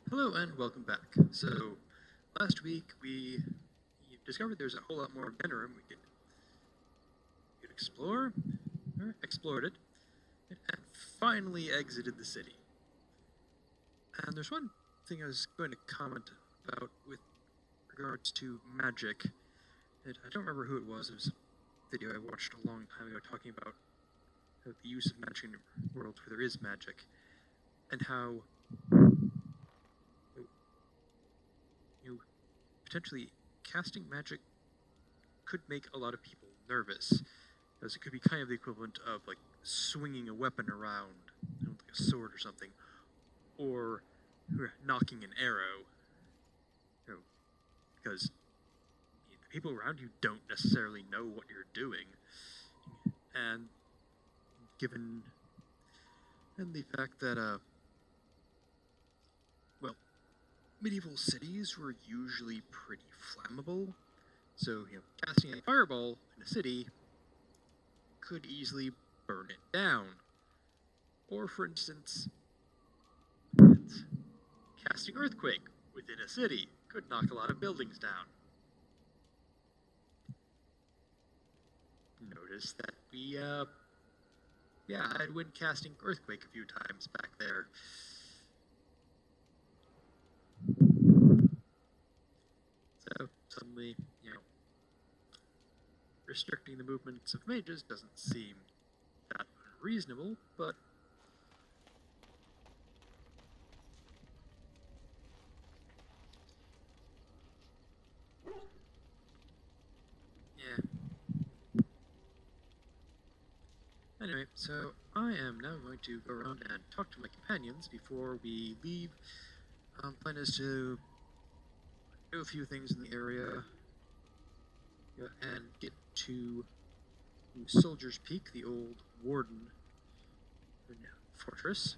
Hello and welcome back. So, last week we discovered there's a whole lot more of Denerim we could explore, or explored it, and finally exited the city. And there's one thing I was going to comment about with regards to magic. I don't remember who it was. It was a video I watched a long time ago talking about the use of magic in worlds where there is magic, and how potentially casting magic could make a lot of people nervous, because it could be kind of the equivalent of like swinging a weapon around, like a sword or something, or knocking an arrow, because the people around you don't necessarily know what you're doing, and given the fact that medieval cities were usually pretty flammable, so casting a fireball in a city could easily burn it down. Or, for instance, casting earthquake within a city could knock a lot of buildings down. Notice that we had wind casting earthquake a few times back there. So suddenly, restricting the movements of mages doesn't seem that unreasonable, but yeah. Anyway, so I am now going to go around and talk to my companions before we leave. Plan is to do a few things in the area and get to Soldier's Peak, the old Warden Fortress,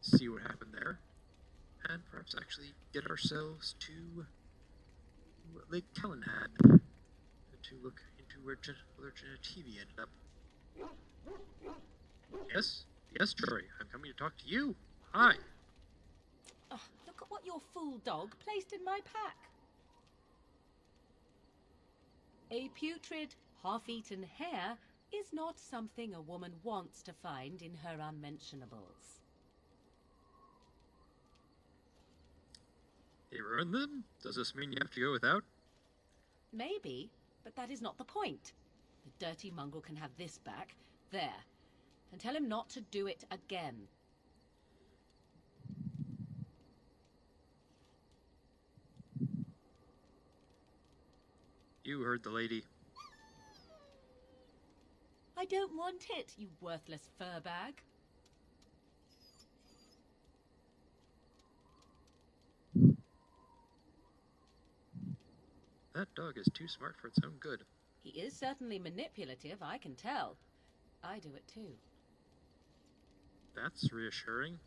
see what happened there, and perhaps actually get ourselves to Lake Calenhad to look into where Genetivi ended up. Yes, Troy, I'm coming to talk to you. Hi. Oh, look at what your fool dog placed in my pack. A putrid, half-eaten hare is not something a woman wants to find in her unmentionables. You ruined them? Does this mean you have to go without? Maybe, but that is not the point. The dirty mongrel can have this back, there, and tell him not to do it again. You heard the lady. I don't want it, you worthless fur bag. That dog is too smart for its own good. He is certainly manipulative, I can tell. I do it too. That's reassuring.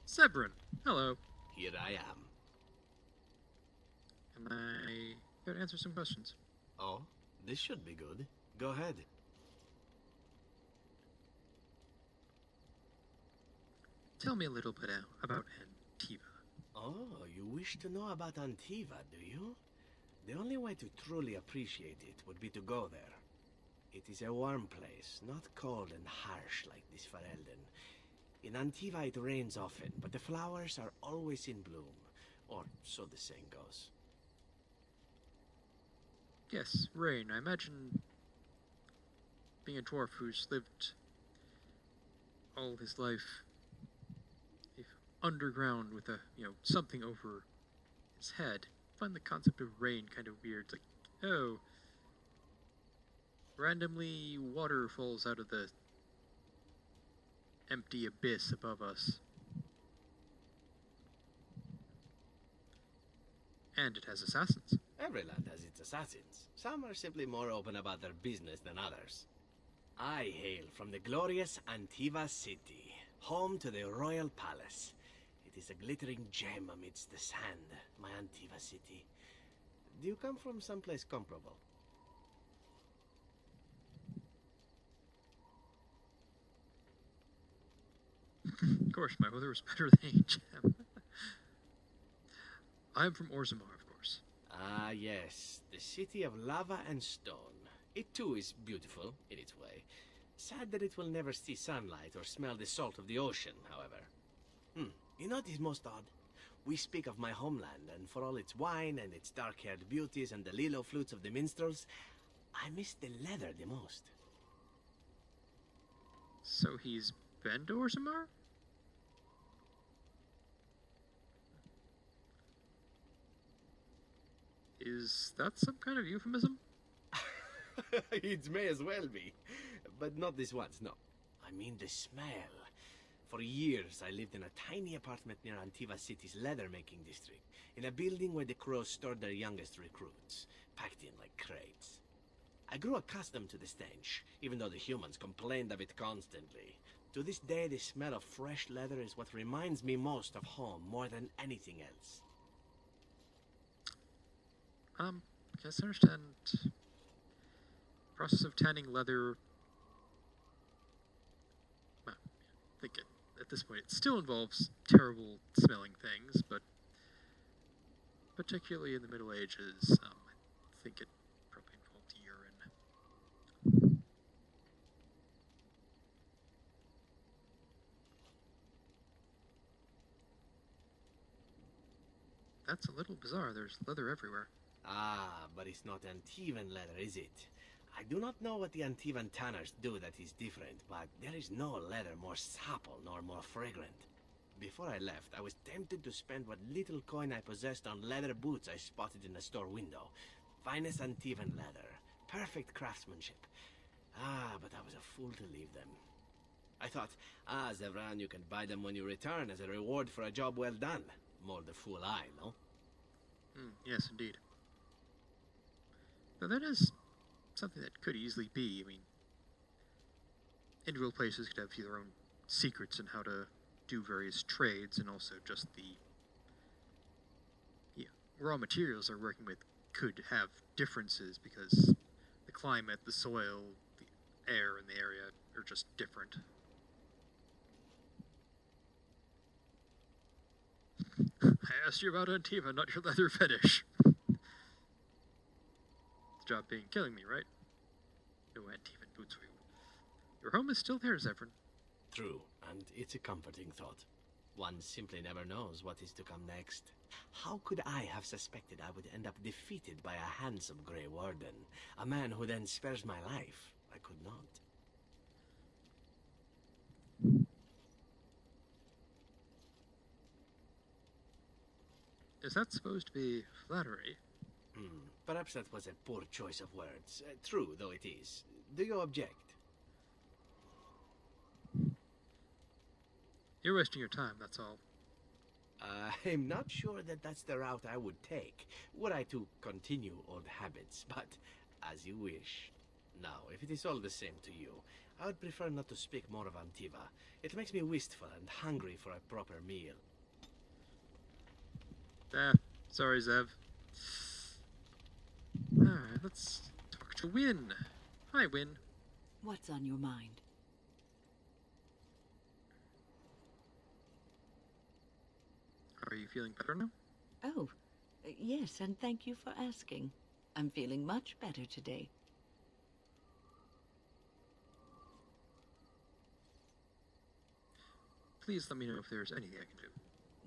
Severin, hello. Here I am. Am I here to answer some questions? Oh, this should be good. Go ahead. Tell me a little bit about Antiva. Oh, you wish to know about Antiva, do you? The only way to truly appreciate it would be to go there. It is a warm place, not cold and harsh like this Fereldan. In Antiva it rains often, but the flowers are always in bloom. Or so the saying goes. Yes, rain. I imagine being a dwarf who's lived all his life underground with something over his head. I find the concept of rain kind of weird. It's like, oh, randomly water falls out of the empty abyss above us. And it has assassins. Every land has its assassins. Some are simply more open about their business than others. I hail from the glorious Antiva city, home to the royal palace. It is a glittering gem amidst the sand, my Antiva city. Do you come from someplace comparable? Of course, my weather was better than HM. I'm from Orzammar, of course. Ah, yes. The city of lava and stone. It too is beautiful, in its way. Sad that it will never see sunlight or smell the salt of the ocean, however. You know what is most odd? We speak of my homeland, and for all its wine and its dark-haired beauties and the lilo flutes of the minstrels, I miss the leather the most. So he's been to Orzammar? Is that some kind of euphemism? It may as well be. But not this once, no. I mean the smell. For years, I lived in a tiny apartment near Antiva City's leather-making district, in a building where the crows stored their youngest recruits, packed in like crates. I grew accustomed to the stench, even though the humans complained of it constantly. To this day, the smell of fresh leather is what reminds me most of home, more than anything else. Guess I understand. Process of tanning leather. Well, I think at this point it still involves terrible smelling things, but particularly in the Middle Ages, I think it probably involved urine. That's a little bizarre. There's leather everywhere. Ah, but it's not Antivan leather, is it? I do not know what the Antivan tanners do that is different, but there is no leather more supple nor more fragrant. Before I left, I was tempted to spend what little coin I possessed on leather boots I spotted in a store window. Finest Antivan leather. Perfect craftsmanship. Ah, but I was a fool to leave them. I thought, Zevran, you can buy them when you return as a reward for a job well done. More the fool I, no? Yes, indeed. Now that is something that could easily be. I mean, individual places could have their own secrets in how to do various trades, and also just the raw materials they're working with could have differences because the climate, the soil, the air in the area are just different. I asked you about Antiva, not your leather fetish. The job being killing me, right? No Antivan boots for you. Your home is still there, Zevran. True, and it's a comforting thought. One simply never knows what is to come next. How could I have suspected I would end up defeated by a handsome Grey Warden, a man who then spares my life? I could not. Is that supposed to be flattery? Perhaps that was a poor choice of words. True, though it is. Do you object? You're wasting your time, that's all. I'm not sure that that's the route I would take, were I to continue old habits, but as you wish. Now, if it is all the same to you, I would prefer not to speak more of Antiva. It makes me wistful and hungry for a proper meal. Sorry, Zev. Alright, let's talk to Win. Hi, Win. What's on your mind? Are you feeling better now? Oh, yes, and thank you for asking. I'm feeling much better today. Please let me know if there's anything I can do.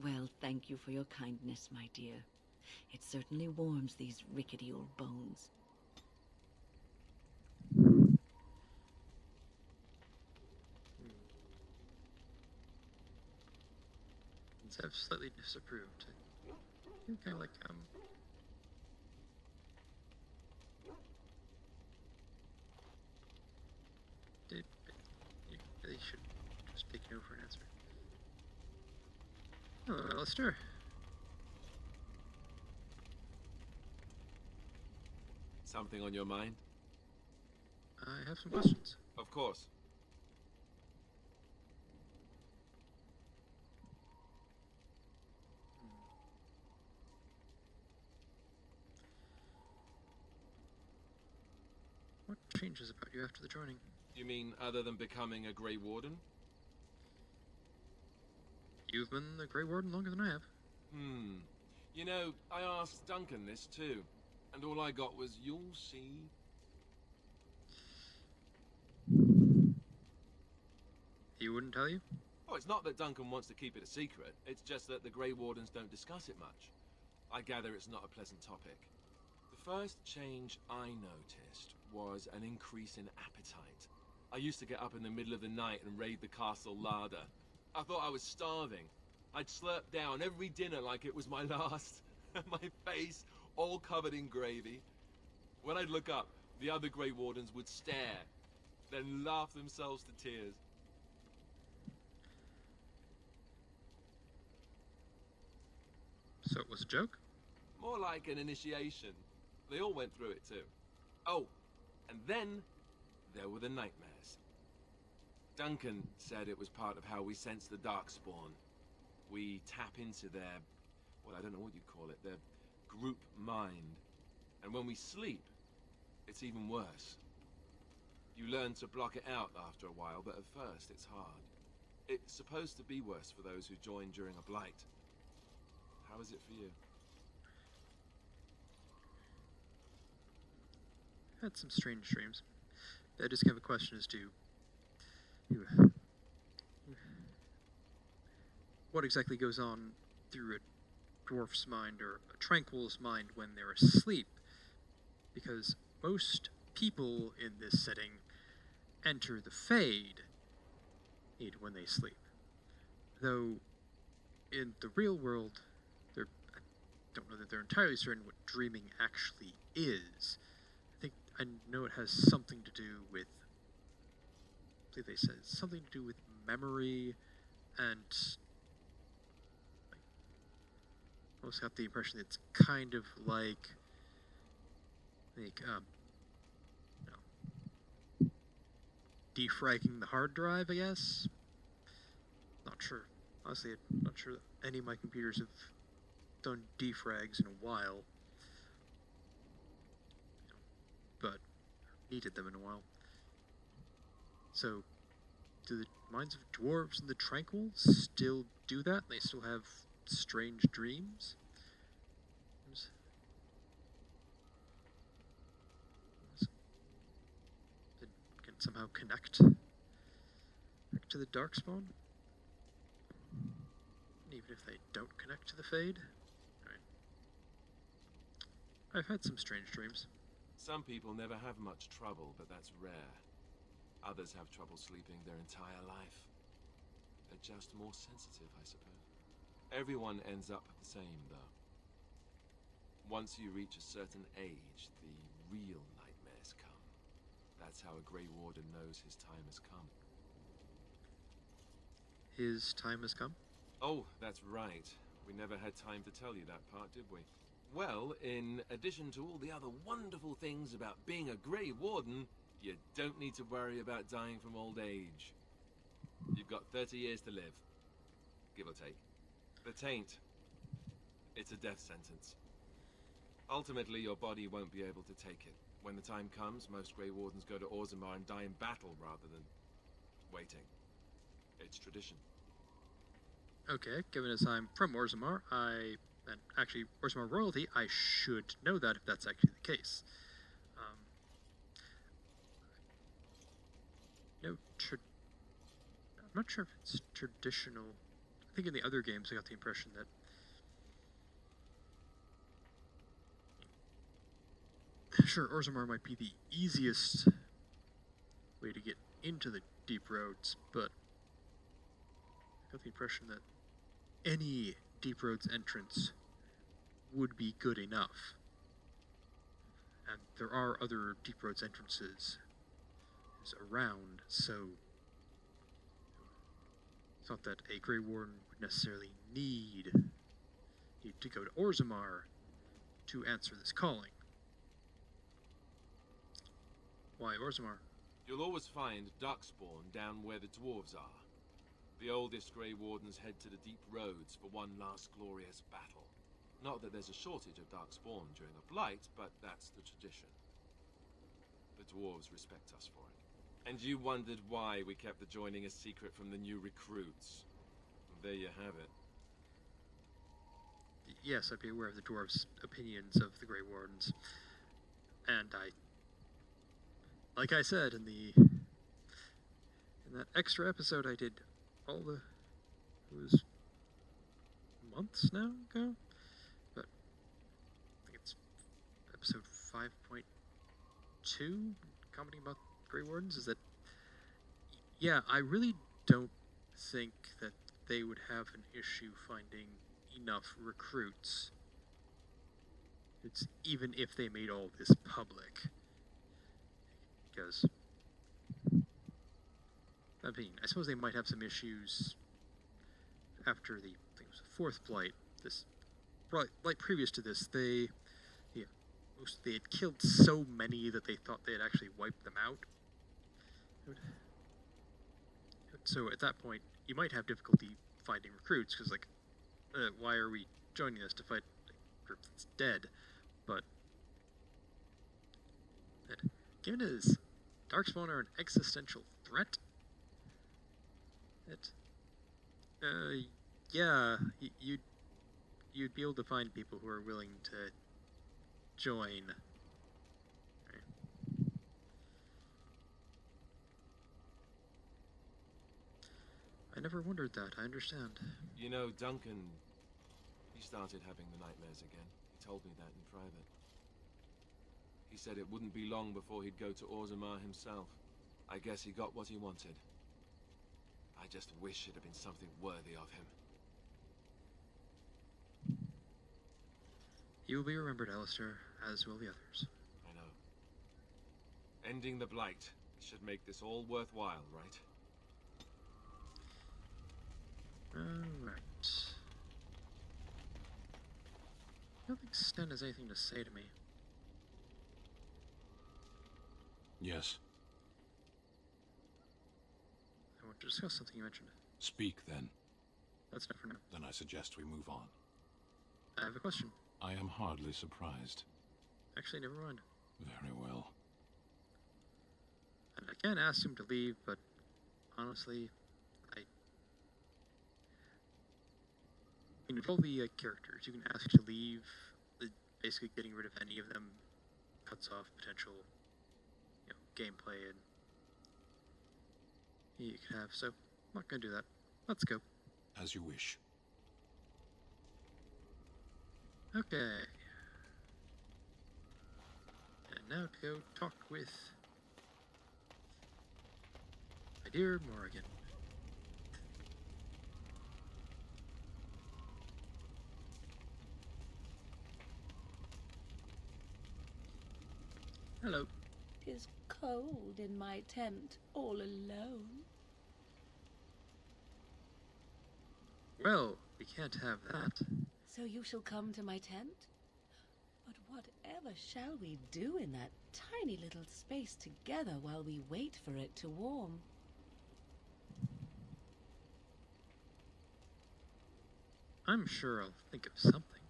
Well, thank you for your kindness, my dear. It certainly warms these rickety old bones. Zev slightly disapproved. You're kind of like, you really should just pick no for an answer. Hello, Alistair. Something on your mind? I have some questions. Of course. What changes about you after the joining? You mean other than becoming a Grey Warden? You've been the Grey Warden longer than I have. You know, I asked Duncan this too, and all I got was, "You'll see." He wouldn't tell you? Oh, it's not that Duncan wants to keep it a secret. It's just that the Grey Wardens don't discuss it much. I gather it's not a pleasant topic. The first change I noticed was an increase in appetite. I used to get up in the middle of the night and raid the castle larder. I thought I was starving. I'd slurp down every dinner like it was my last. My face all covered in gravy. When I'd look up, the other Grey Wardens would stare, then laugh themselves to tears. So it was a joke? More like an initiation. They all went through it too. Oh, and then there were the nightmares. Duncan said it was part of how we sense the Darkspawn. We tap into their, well, I don't know what you'd call it, their group mind. And when we sleep, it's even worse. You learn to block it out after a while, but at first it's hard. It's supposed to be worse for those who join during a blight. How is it for you? Had some strange dreams. I just have a question as to what exactly goes on through a dwarf's mind or a tranquil's mind when they're asleep, because most people in this setting enter the Fade when they sleep. Though in the real world, I don't know that they're entirely certain what dreaming actually is. I know it has something to do with, I believe they said, something to do with memory, and I almost got the impression that it's kind of like defragging the hard drive, I guess. Not sure. Honestly, I'm not sure that any of my computers have done defrags in a while. But needed them in a while. So, do the minds of dwarves and the tranquil still do that? They still have strange dreams? They can somehow connect to the Darkspawn? Even if they don't connect to the Fade? Right. I've had some strange dreams. Some people never have much trouble, but that's rare. Others have trouble sleeping their entire life. They're just more sensitive, I suppose. Everyone ends up the same, though. Once you reach a certain age, the real nightmares come. That's how a Grey Warden knows his time has come. His time has come? Oh, that's right. We never had time to tell you that part, did we? Well, in addition to all the other wonderful things about being a Grey Warden, you don't need to worry about dying from old age. You've got 30 years to live, give or take. The taint, it's a death sentence. Ultimately, your body won't be able to take it. When the time comes, most Grey Wardens go to Orzammar and die in battle rather than waiting. It's tradition. Okay, given as I'm from Orzammar, and actually Orzammar royalty, I should know that if that's actually the case. I'm not sure if it's traditional. I think in the other games I got the impression that sure, Orzammar might be the easiest way to get into the deep roads, but I got the impression that any deep roads entrance would be good enough. And there are other deep roads entrances around, so it's not that a Grey Warden would necessarily need to go to Orzammar to answer this calling. Why Orzammar? You'll always find Darkspawn down where the dwarves are. The oldest Grey Wardens head to the deep roads for one last glorious battle. Not that there's a shortage of Darkspawn during a blight, but that's the tradition. The dwarves respect us for it. And you wondered why we kept the joining a secret from the new recruits. There you have it. Yes, I'd be aware of the dwarves' opinions of the Grey Wardens. And like I said in that extra episode I did it was months now ago? But I think it's episode 5.2, commenting about Grey Wardens, is that, yeah, I really don't think that they would have an issue finding enough recruits. It's even if they made all this public. Because, I mean, I suppose they might have some issues after I think it was the fourth blight. Like previous to this, they had killed so many that they thought they had actually wiped them out. So at that point, you might have difficulty finding recruits, because, like, why are we joining us to fight a group that's dead? But given as Darkspawn are an existential threat, yeah, you'd be able to find people who are willing to join. Right. I never wondered that. I understand. You know, Duncan, he started having the nightmares again. He told me that in private. He said it wouldn't be long before he'd go to Orzammar himself. I guess he got what he wanted. I just wish it had been something worthy of him. You will be remembered, Alistair, as will the others. I know. Ending the Blight should make this all worthwhile, right? Alright. I don't think Sten has anything to say to me. Yes. I want to discuss something you mentioned. Speak, then. That's enough for now. Then I suggest we move on. I have a question. I am hardly surprised. Actually, never mind. Very well. And I can't ask him to leave, but honestly, with all the characters, you can ask to leave. Basically, getting rid of any of them cuts off potential, gameplay and you can have. So, I'm not gonna do that. Let's go. As you wish. Okay. And now to go talk with my dear Morrigan. Hello. 'Tis cold in my tent, all alone. Well, we can't have that. So you shall come to my tent? But whatever shall we do in that tiny little space together while we wait for it to warm? I'm sure I'll think of something.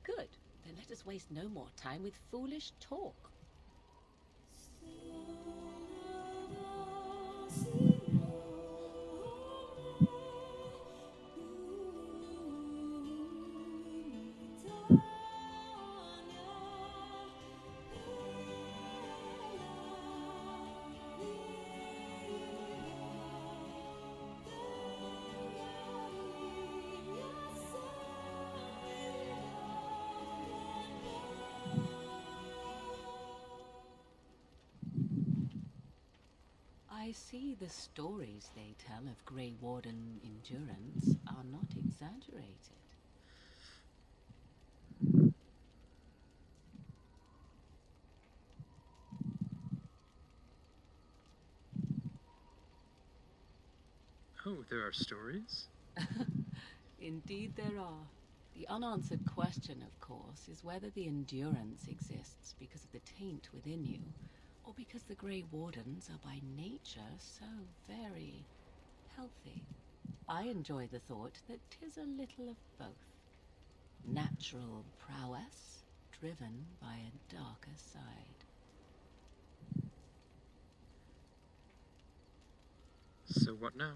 Good. Then let us waste no more time with foolish talk. I see the stories they tell of Grey Warden endurance are not exaggerated. Oh, there are stories? Indeed there are. The unanswered question, of course, is whether the endurance exists because of the taint within you, or because the Grey Wardens are by nature so very healthy. I enjoy the thought that 'tis a little of both. Natural prowess, driven by a darker side. So what now?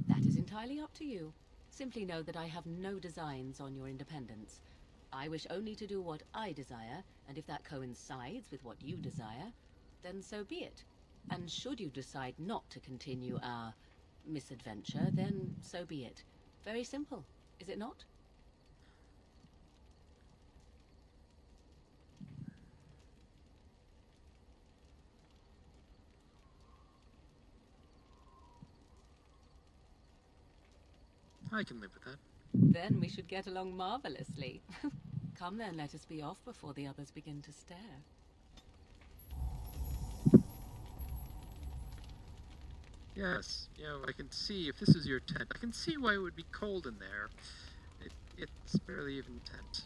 That is entirely up to you. Simply know that I have no designs on your independence. I wish only to do what I desire, and if that coincides with what you desire, then so be it. And should you decide not to continue our misadventure, then so be it. Very simple, is it not? I can live with that. Then we should get along marvelously. Come then, let us be off before the others begin to stare. Yes, I can see, if this is your tent, I can see why it would be cold in there. It's barely even a tent.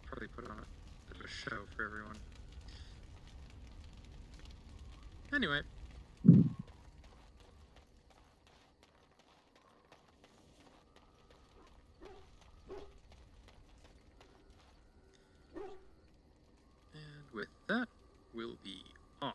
Probably put on a bit of a show for everyone. Anyway. And with that, we'll be off.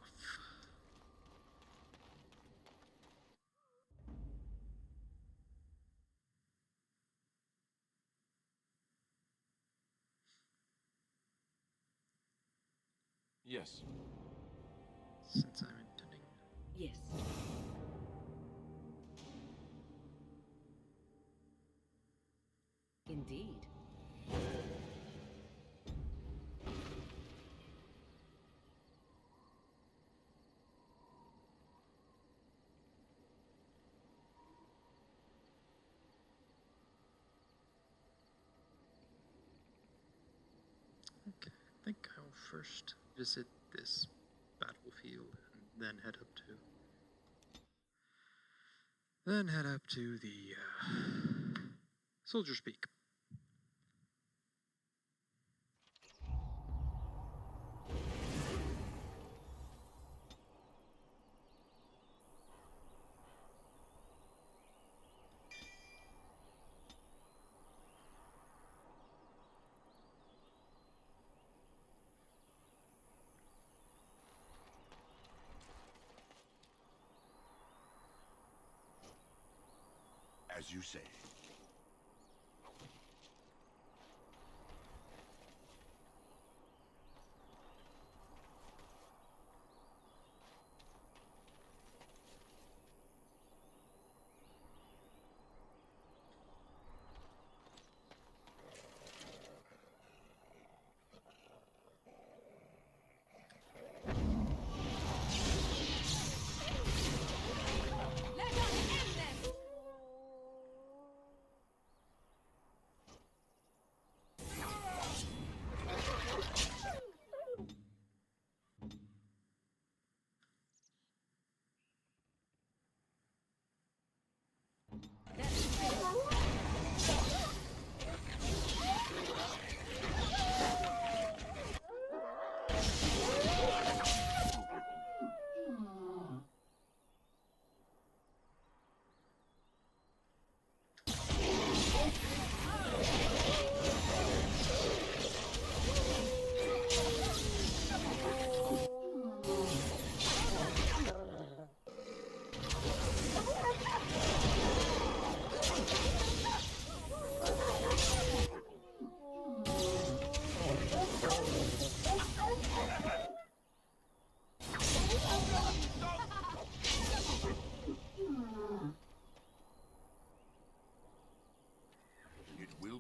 Yes. Since I'm intending. Yes. Indeed. Okay, I think I'll first visit this battlefield and then head up to the Soldier's Peak. As you say.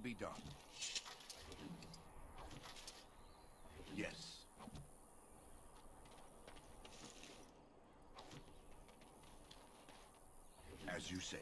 Be done. Yes. As you say.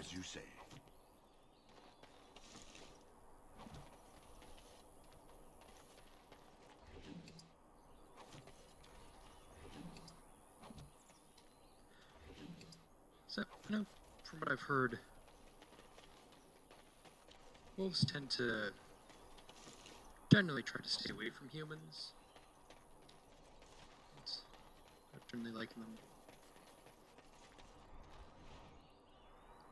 As you say. So, I know from what I've heard, wolves tend to generally try to stay away from humans. It's not generally liking them.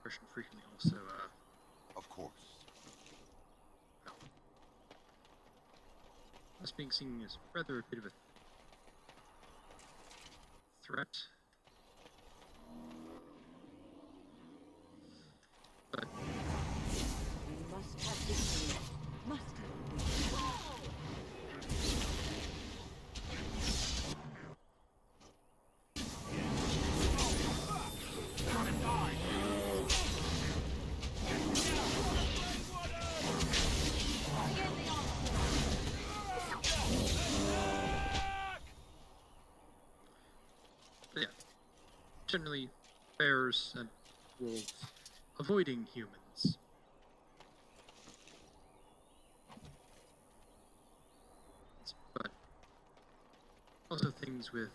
Question frequently also, Of course. us being seen as rather a bit of a threat. But We must have victory. Must have. yeah, generally bears and wolves avoiding humans. But also things with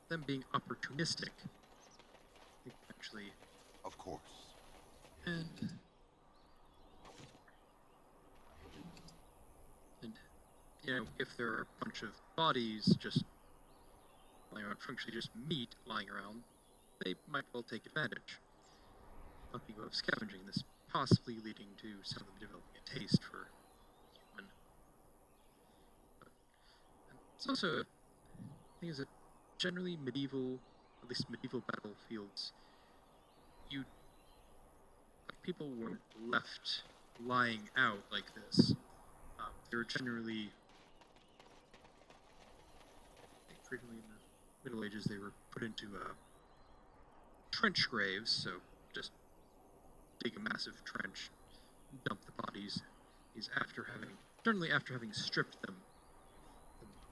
them being opportunistic. I think actually, Of course. and you know, if there are a bunch of bodies just lying around, functionally just meat lying around, they might well take advantage. Talking about scavenging, this possibly leading to some of them developing a taste for human. But, and it's also, I think, is that generally medieval, at least medieval battlefields, people weren't left lying out like this. They were generally, I think frequently in the Middle Ages, they were put into trench graves, so just dig a massive trench, dump the bodies. Generally after having stripped them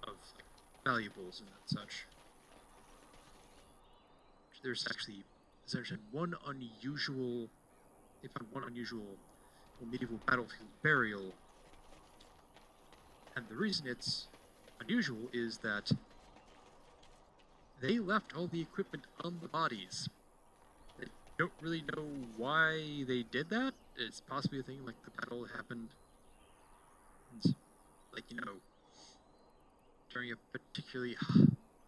of like, valuables and such. There's actually one unusual. They found one unusual medieval battlefield burial, and the reason it's unusual is that they left all the equipment on the bodies. They don't really know why they did that. It's possibly a thing like the battle happened, like, you know, during on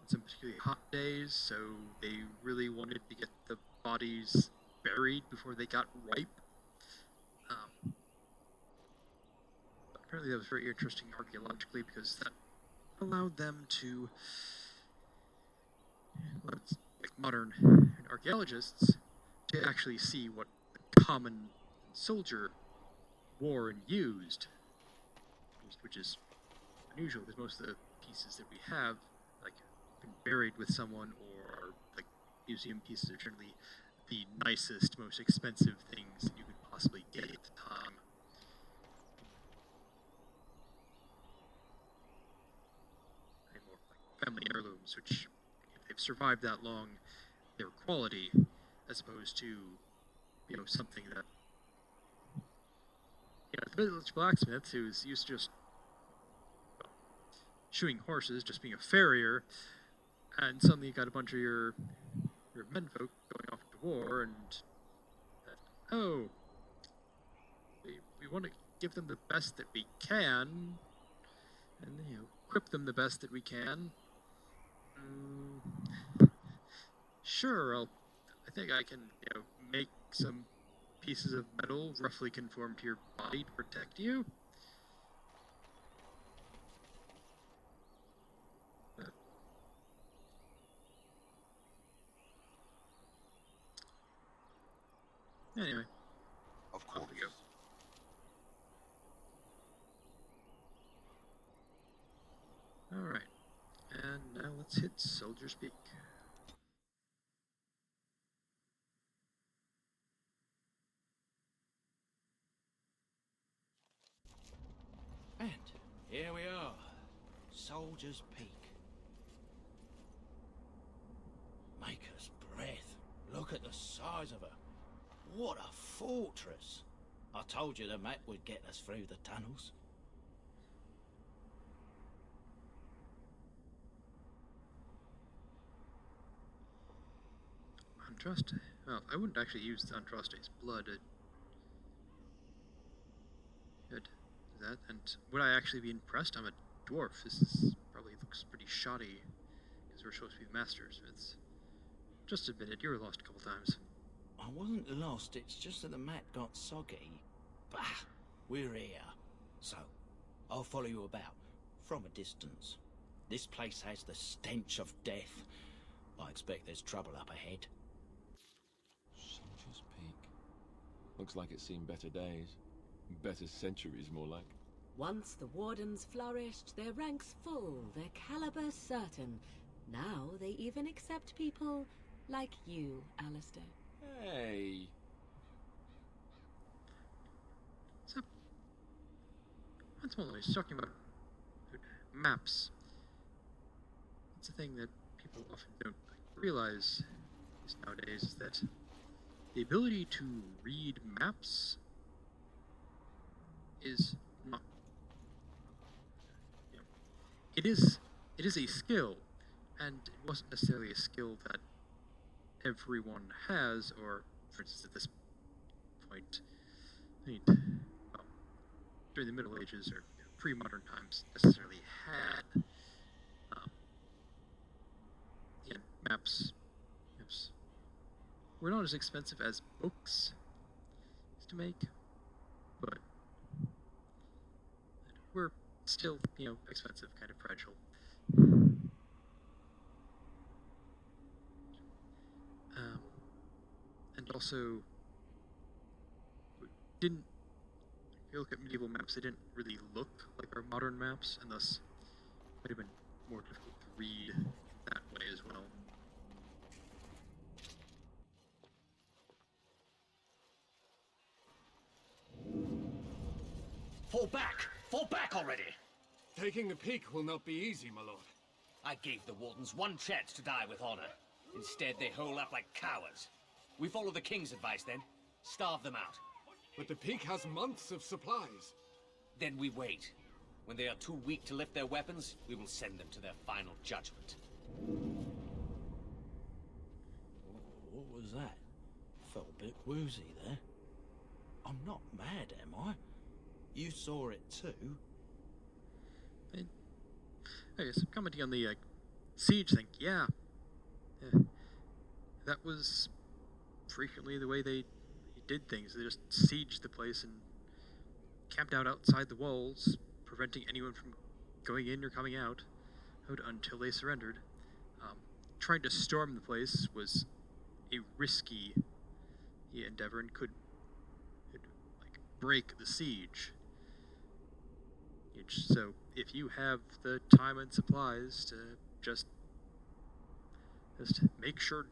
some particularly hot days, so they really wanted to get the bodies buried before they got ripe. But apparently that was very interesting archaeologically because that allowed them to, like modern archaeologists, to actually see what the common soldier wore and used, which is unusual because most of the pieces that we have, like, been buried with someone or like museum pieces, are generally the nicest, most expensive things that you could possibly get at the time. And more like family heirlooms, which, if they've survived that long, they're quality, as opposed to, you know, something that, you know, the village blacksmith who's used to just shoeing horses, just being a farrier, and suddenly you got a bunch of your menfolk going off to war, and we want to give them the best that we can, and, you know, equip them the best that we can. Sure, I think I can, you know, make some pieces of metal roughly conform to your body to protect you. Anyway, Of course. off we go. Alright, and now let's hit Soldier's Peak. And here we are, Soldier's Peak. Maker's breath. Look Look at the size of her. What a fortress. I told you the map would get us through the tunnels. Untrust. Well, I wouldn't actually use Andraste's blood. Good. That, and would I actually be impressed? I'm a dwarf. This is probably looks pretty shoddy because we're supposed to be the masters. It's just admit it. You were lost a couple times. I wasn't lost, it's just that the map got soggy. Bah, we're here. So, I'll follow you about, from a distance. This place has the stench of death. I expect there's trouble up ahead. Soldier's Peak. Looks like it's seen better days. Better centuries, more like. Once the wardens flourished, their ranks full, their caliber certain. Now they even accept people like you, Alistair. Hey. So, once more, he's talking about maps. It's a thing that people often don't realize nowadays is that the ability to read maps is not. You know, it is a skill, and it wasn't necessarily a skill that everyone has, or for instance at this point, I mean, well, during the Middle Ages or pre-modern times necessarily had maps were not as expensive as books used to make, but were still, expensive, kind of fragile. And also, didn't, if you look at medieval maps, they didn't really look like our modern maps, and thus might have been more difficult to read that way as well. Fall back! Fall back already! Taking the peak will not be easy, my lord. I gave the Wardens one chance to die with honor. Instead, they hole up like cowards. We follow the King's advice, then. Starve them out. But the peak has months of supplies. Then we wait. When they are too weak to lift their weapons, we will send them to their final judgment. What was that? Felt a bit woozy there. I'm not mad, am I? You saw it too. I guess commenting on the siege thing, yeah. That was frequently the way they did things. They just sieged the place and camped out outside the walls, preventing anyone from going in or coming out until they surrendered. Trying to storm the place was a risky endeavor and could break the siege. So if you have the time and supplies to just make sure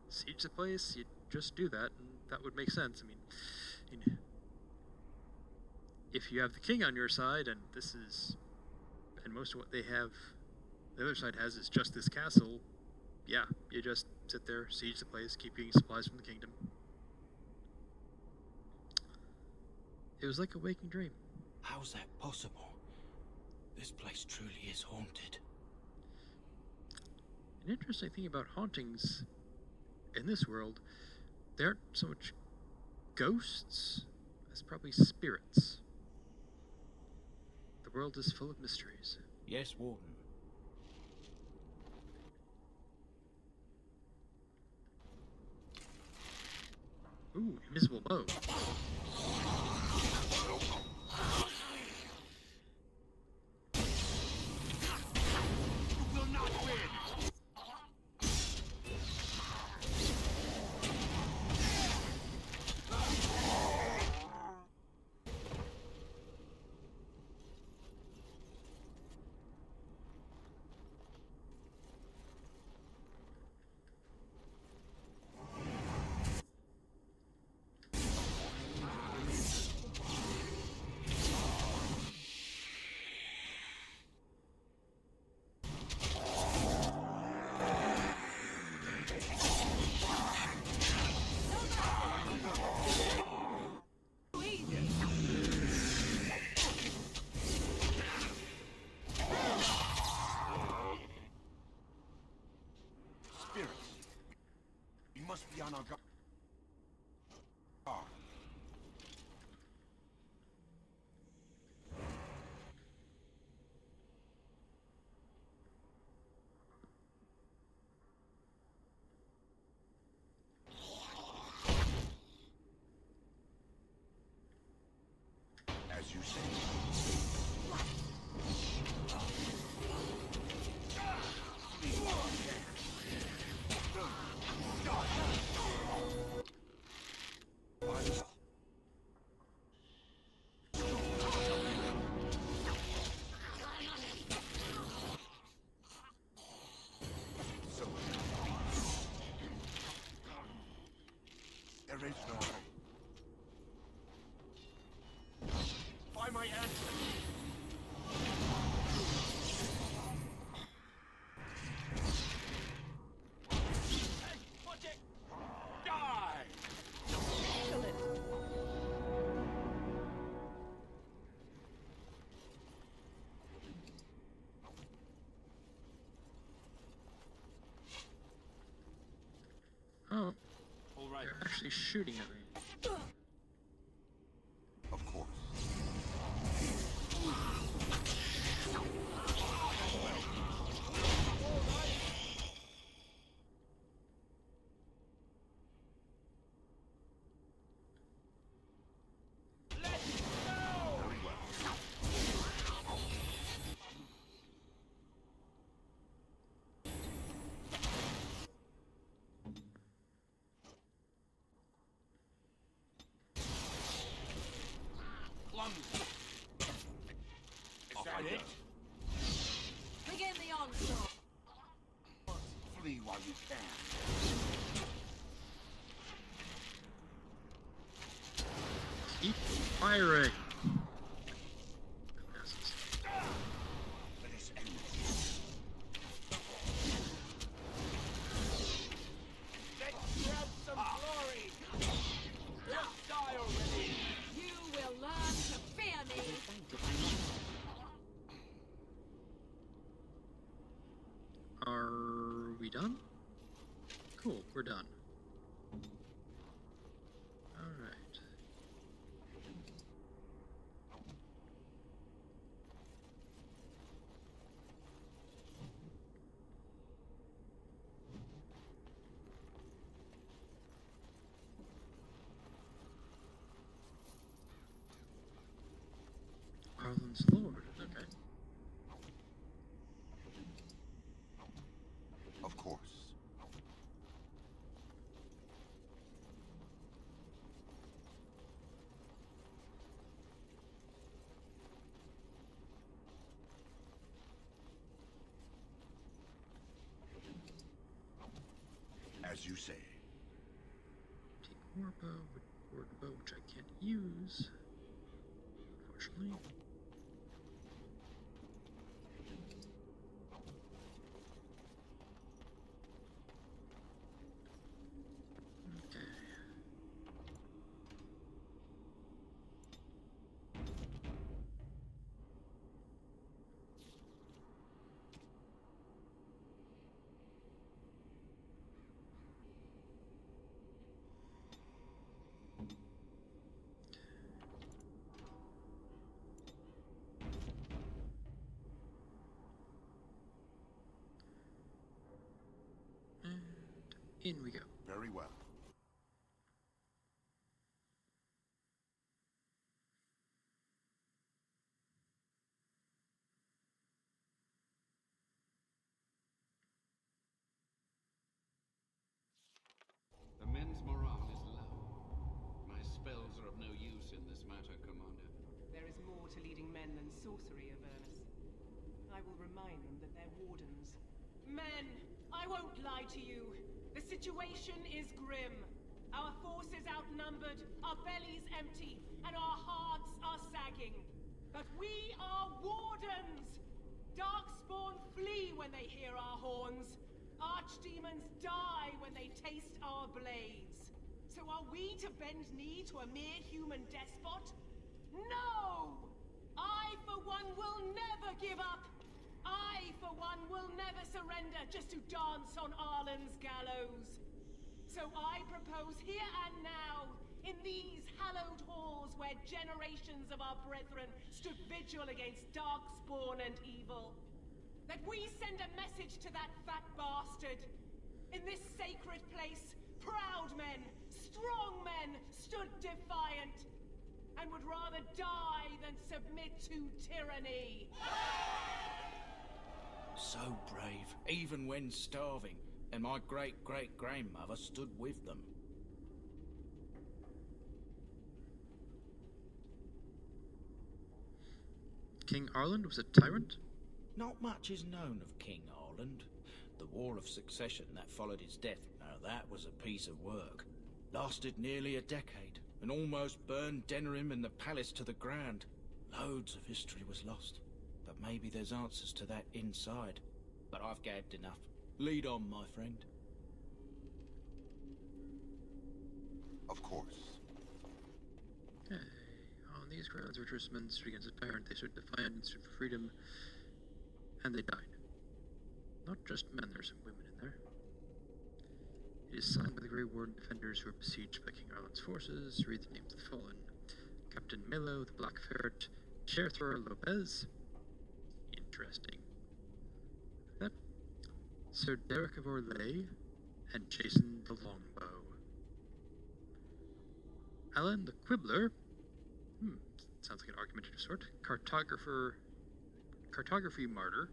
siege the place, you just do that, and that would make sense. I mean, if you have the king on your side, and most of what they have, the other side has is just this castle, yeah, you just sit there, siege the place, keep getting supplies from the kingdom. It was like a waking dream. How's that possible? This place truly is haunted. An interesting thing about hauntings in this world, they aren't so much ghosts as probably spirits. The world is full of mysteries. Yes, Warden. Ooh, invisible bow. must be on our guard. As you say. There is no hope. By my ancestors. Hey, watch it! Die! Kill it. Oh, All right. they're actually shooting at me. Of course. Very well. Plunge. Is that it? Begin the onslaught. Flee while you can. Keep firing. Dumbasses. Let us end this. Let's grab some glory! Just die already! You will learn to fear me. Are we done? Cool, we're done. Alright. Arlen's Lord, okay. Of course. As you say. Take more bow, ward bow, which I can't use, unfortunately. Okay. And in we go. Very well. The men's morale is low. My spells are of no use in this matter, Commander. There is more to leading men than sorcery, Avernus. I will remind them that they're wardens. Men, I won't lie to you. The situation is grim. Our forces outnumbered, our bellies empty, and our hearts are sagging. But we are wardens! Darkspawn flee when they hear our horns. Archdemons die when they taste our blades. So are we to bend knee to a mere human despot? No! I, for one, will never give up! I, for one, will never surrender just to dance on Arlen's gallows. So I propose here and now, in these hallowed halls where generations of our brethren stood vigil against darkspawn and evil, that we send a message to that fat bastard. In this sacred place, proud men, strong men stood defiant, and would rather die than submit to tyranny. So brave, even when starving, and my great-great-grandmother stood with them. King Arland was a tyrant? Not much is known of King Arland. The War of Succession that followed his death, now that was a piece of work. Lasted nearly a decade, and almost burned Denerim and the palace to the ground. Loads of history was lost, but maybe there's answers to that inside. But I've gabbed enough. Lead on, my friend. Of course. Hey, on these grounds, virtuous men stood against a tyrant. They stood defiant and stood for freedom, and they died. Not just men, there's some women in there. It is signed by the Grey Warden defenders who were besieged by King Arland's forces. Read the names of the fallen. Captain Melo, the Black Ferret, Cherthor Lopez. Interesting. That. Sir Derek of Orlais, and Jason the Longbow. Alan the Quibbler. Sounds like an argumentative sort. Cartography Martyr.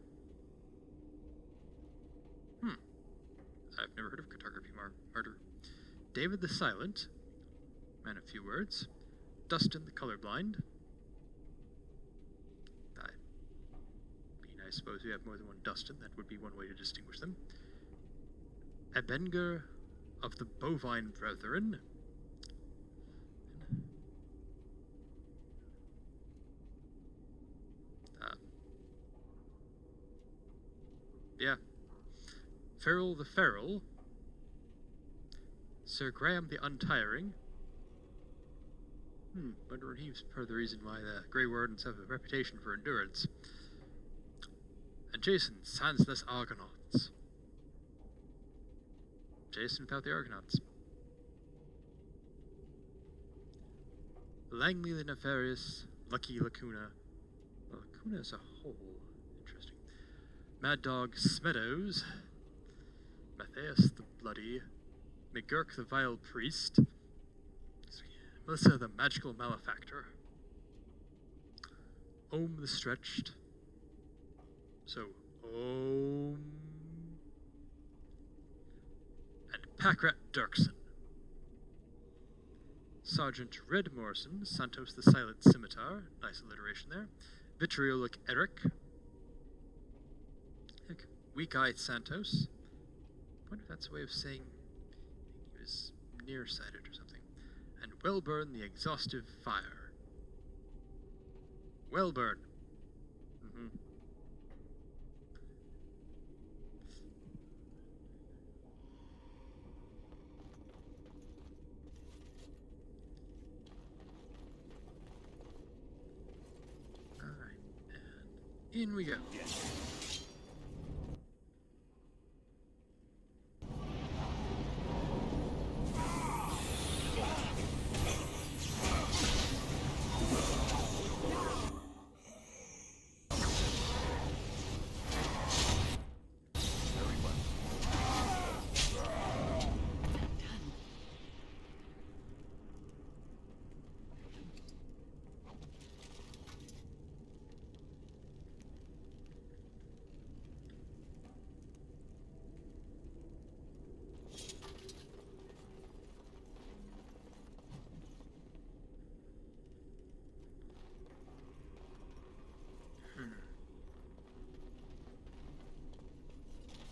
I've never heard of Cartography Martyr. David the Silent. Man of few words. Dustin the Colorblind. I suppose we have more than one Dustin. That would be one way to distinguish them. Abenger of the Bovine Brethren. Yeah. Ferrell the Feral. Sir Graham the Untiring. Wonder if he's part of the reason why the Grey Wardens have a reputation for endurance. And Jason, Sansless Argonauts. Jason without the Argonauts. Langley the Nefarious, Lucky Lacuna. Well, Lacuna as a whole. Interesting. Mad Dog Smeadows. Matthias the Bloody. McGurk the Vile Priest. Melissa the Magical Malefactor. Ohm the Stretched. So, Ohm. And Packrat Dirksen. Sergeant Red Morrison, Santos the Silent Scimitar. Nice alliteration there. Vitriolic Eric. Weak-Eyed Santos. I wonder if that's a way of saying he was nearsighted or something. And Wellburn the Exhaustive Fire. Wellburn. Alright, and in we go.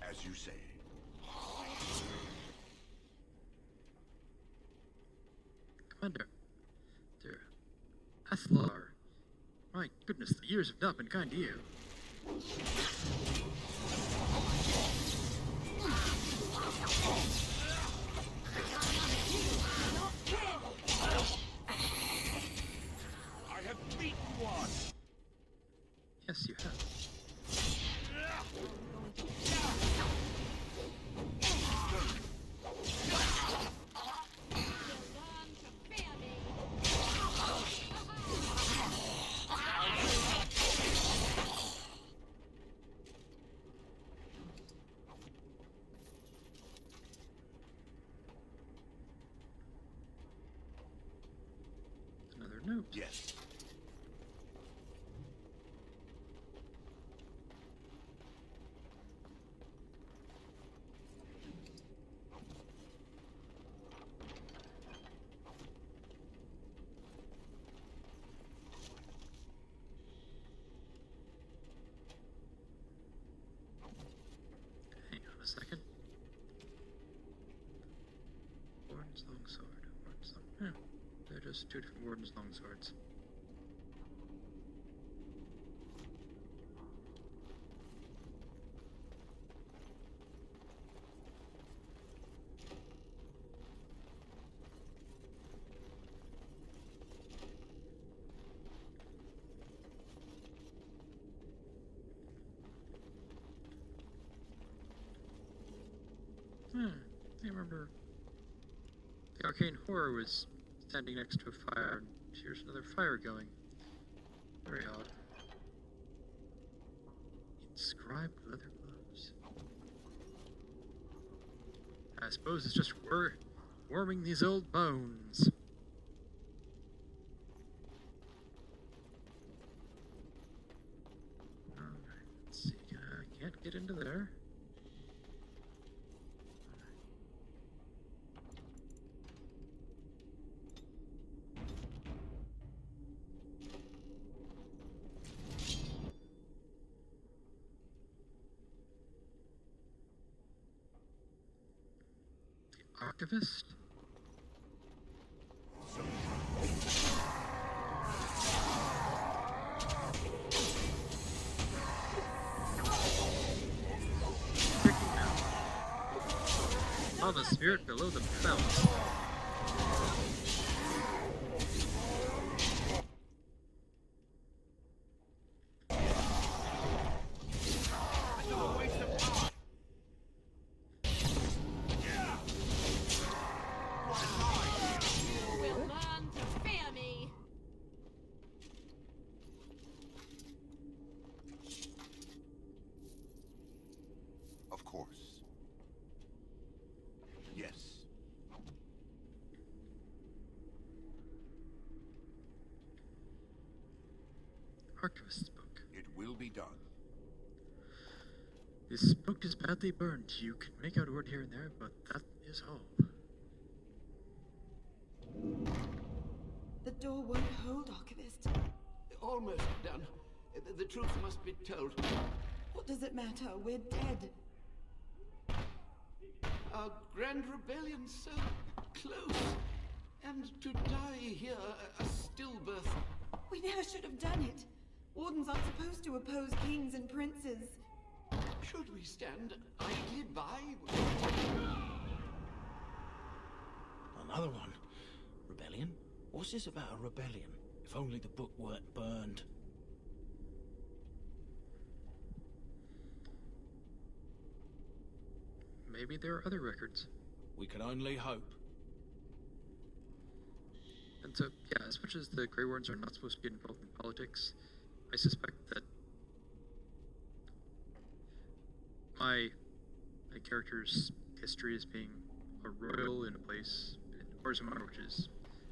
As you say. Commander, dear Athlar. My goodness, the years have not been kind to you. I have beaten one. Yes, you have. Yes. Hang on a second. Warden's longsword. Warden's long. Yeah, they're just two different Warden's longswords. I remember the arcane horror was standing next to a fire, and here's another fire going. Very odd. Inscribed leather gloves. I suppose it's just warming these old bones. Alright, let's see. I can't get into there. Archivist? Oh, the spirit below the belt. Of course. Yes. Archivist's book. It will be done. This book is badly burned. You can make out a word here and there, but that is all. The door won't hold, Archivist. Almost done. The truth must be told. What does it matter? We're dead. Our grand rebellion so close. And to die here, a stillbirth. We never should have done it. Wardens aren't supposed to oppose kings and princes. Should we stand idly by? Another one. Rebellion? What's this about a rebellion? If only the book weren't burned. Maybe there are other records. We can only hope. And so, yeah, as much as the Grey Wardens are not supposed to get involved in politics, I suspect that my character's history as being a royal in a place in Orzammar, which is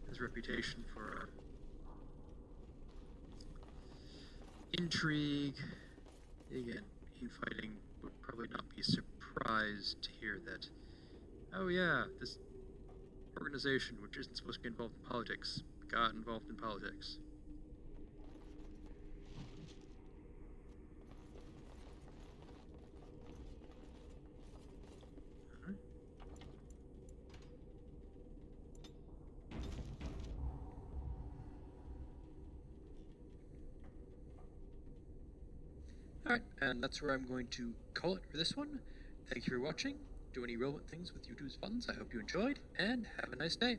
his reputation for intrigue, again, infighting, would probably not be surprised to hear that, oh yeah, this organization, which isn't supposed to be involved in politics, got involved in politics. Alright, and that's where I'm going to call it for this one. Thank you for watching. Do any relevant things with YouTube's funds. I hope you enjoyed, and have a nice day.